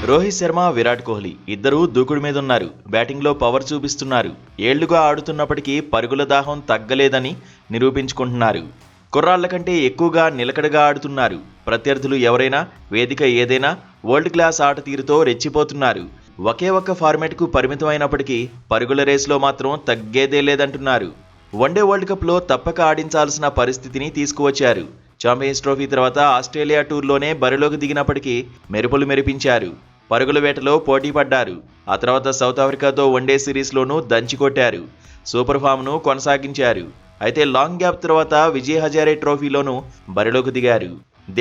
రోహిత్ శర్మ, విరాట్ కోహ్లీ ఇద్దరూ దూకుడు మీద ఉన్నారు. బ్యాటింగ్లో పవర్ చూపిస్తున్నారు. ఏళ్లుగా ఆడుతున్నప్పటికీ పరుగుల దాహం తగ్గలేదని నిరూపించుకుంటున్నారు. కుర్రాళ్ల కంటే ఎక్కువగా నిలకడగా ఆడుతున్నారు. ప్రత్యర్థులు ఎవరైనా, వేదిక ఏదైనా వరల్డ్ క్లాస్ ఆట తీరుతో రెచ్చిపోతున్నారు. ఒకే ఒక్క ఫార్మాట్కు పరిమితమైనప్పటికీ పరుగుల రేసులో మాత్రం తగ్గేదే లేదంటున్నారు. వన్డే వరల్డ్ కప్లో తప్పక ఆడించాల్సిన పరిస్థితిని తీసుకువచ్చారు. ఛాంపియన్స్ ట్రోఫీ తర్వాత ఆస్ట్రేలియా టూర్లోనే బరిలోకి దిగినప్పటికీ మెరుపులు మెరిపించారు. పరుగుల వేటలో పోటీ పడ్డారు. ఆ తర్వాత సౌత్ ఆఫ్రికాతో వన్డే సిరీస్లోనూ దంచికొట్టారు. సూపర్ ఫామ్ను కొనసాగించారు. అయితే లాంగ్ గ్యాప్ తర్వాత విజయ్ హజారే ట్రోఫీలోనూ బరిలోకి దిగారు.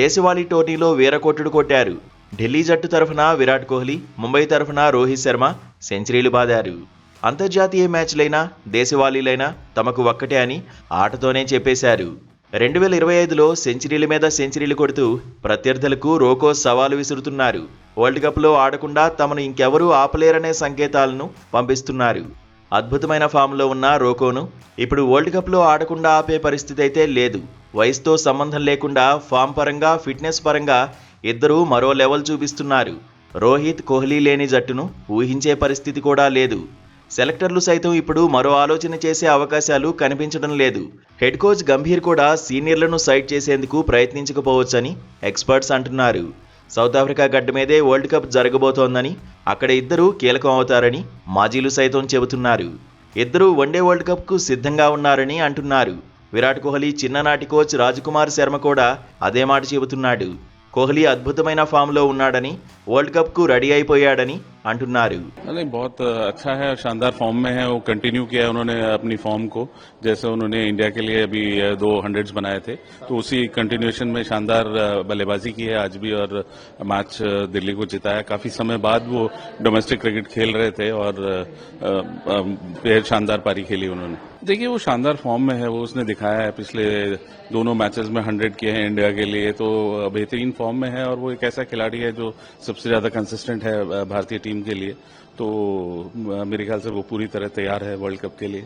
దేశవాళీ టోర్నీలో వీరకొట్టుడు కొట్టారు. ఢిల్లీ జట్టు తరఫున విరాట్ కోహ్లీ, ముంబై తరఫున రోహిత్ శర్మ సెంచరీలు బాదారు. అంతర్జాతీయ మ్యాచ్లైనా, దేశవాళీలైనా తమకు ఒక్కటే అని ఆటతోనే చెప్పేశారు. 2025లో సెంచరీల మీద సెంచరీలు కొడుతూ ప్రత్యర్థులకు రోకో సవాలు విసురుతున్నారు. వరల్డ్ కప్లో ఆడకుండా తమను ఇంకెవరూ ఆపలేరనే సంకేతాలను పంపిస్తున్నారు. అద్భుతమైన ఫామ్లో ఉన్న రోకోను ఇప్పుడు వరల్డ్ కప్లో ఆడకుండా ఆపే పరిస్థితి అయితే లేదు. వయసుతో సంబంధం లేకుండా ఫామ్ పరంగా, ఫిట్నెస్ పరంగా ఇద్దరూ మరో లెవెల్ చూపిస్తున్నారు. రోహిత్, కోహ్లీ లేని జట్టును ఊహించే పరిస్థితి కూడా లేదు. సెలెక్టర్లు సైతం ఇప్పుడు మరో ఆలోచన చేసే అవకాశాలు కనిపించడం లేదు. హెడ్ కోచ్ గంభీర్ కూడా సీనియర్లను సైడ్ చేసేందుకు ప్రయత్నించకపోవచ్చని ఎక్స్పర్ట్స్ అంటున్నారు. సౌత్ ఆఫ్రికా గడ్డ మీదే వరల్డ్ కప్ జరగబోతోందని, అక్కడ ఇద్దరూ కీలకం అవుతారని మాజీలు సైతం చెబుతున్నారు. ఇద్దరూ వన్డే వరల్డ్ కప్కు సిద్ధంగా ఉన్నారని అంటున్నారు. విరాట్ కోహ్లీ చిన్ననాటి కోచ్ రాజ్కుమార్ శర్మ కూడా అదే మాట చెబుతున్నాడు. కోహ్లీ అద్భుతమైన ఫామ్లో ఉన్నాడని, వరల్డ్ కప్కు రెడీ అయిపోయాడని అంటున్నారు. नहीं बहुत अच्छा है, शानदार फॉर्म में है. वो कंटिन्यू किया है उन्होंने अपनी फॉर्म को, जैसे उन्होंने इंडिया के लिए अभी 2 हंड्रेड्स बनाए थे, तो उसी कंटिन्यूएशन में शानदार बल्लेबाजी की है आज भी और मैच दिल्ली को जिताया. काफी समय बाद वो डोमेस्टिक क्रिकेट खेल रहे थे और शानदार पारी खेली उन्होंने. देखिए वो शानदार फॉर्म में है, वो उसने दिखाया है. पिछले दोनों मैचेस में 100 किए हैं इंडिया के लिए, तो बेहतरीन फॉर्म में है और वो एक ऐसा खिलाड़ी है जो सबसे ज्यादा कंसिस्टेंट है भारतीय टीम के लिए. तो मेरे ख्याल से वो पूरी तरह तैयार है वर्ल्ड कप के लिए.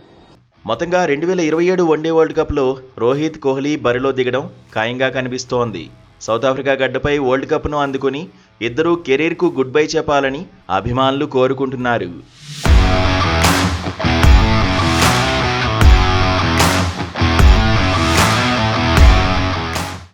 మొత్తంగా 2027 వన్డే వరల్డ్ కప్లో రోహిత్, కోహ్లీ బరిలో దిగడం ఖాయంగా కనిపిస్తోంది. సౌత్ ఆఫ్రికా గడ్డపై వరల్డ్ కప్ను అందుకుని ఇద్దరూ కెరీర్కు గుడ్ బై చెప్పాలని అభిమానులు కోరుకుంటున్నారు.